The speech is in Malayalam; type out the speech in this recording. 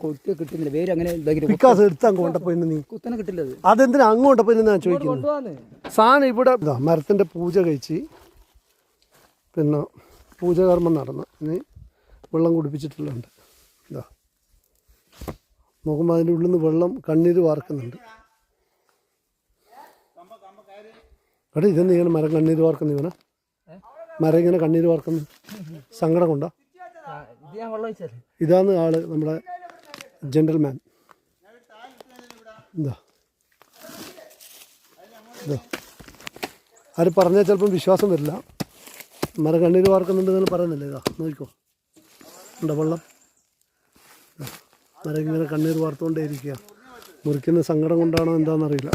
കൊത്തി കിട്ടുന്നില്ല. വേര് അങ്ങനെ വികാസം എടുത്താൽ കൊണ്ടപ്പോ നീ കുത്തനെ കിട്ടില്ല. അതെന്തിനാ അങ്ങോട്ടപ്പോ ഞാൻ ചോദിക്കുന്നത്. സാധനം ഇവിടെ മരത്തിന്റെ പൂജ കഴിച്ച് പിന്നെ പൂജകർമ്മം നടന്ന് ഇനി വെള്ളം കുടിപ്പിച്ചിട്ടുള്ളുണ്ട്. ഇതാ നോക്കുമ്പോൾ അതിൻ്റെ ഉള്ളിൽ നിന്ന് വെള്ളം കണ്ണീര് വാർക്കുന്നുണ്ട്. എടാ ഇതെന്ന് ഇങ്ങനെ മരം കണ്ണീര് വാർക്കുന്നു. ഇവനെ മരം ഇങ്ങനെ കണ്ണീര് വാർക്കുന്നു. സങ്കടം കൊണ്ടോ? ഇതാണ് ആള് നമ്മുടെ ജെന്റിൽമാൻ. എന്താ ഇതാ ആര് പറഞ്ഞാൽ ചിലപ്പം വിശ്വാസം വരില്ല. മരം കണ്ണീര് വാർക്കുന്നുണ്ടെന്ന് പറയുന്നില്ല. ഇതാ നോക്കിക്കോ, ഉണ്ടോ വെള്ളം. മരം ഇങ്ങനെ കണ്ണീർ വാർത്തുകൊണ്ടേ ഇരിക്കുക. മുറിക്കുന്ന സങ്കടം കൊണ്ടാണോ എന്താണെന്നറിയില്ല.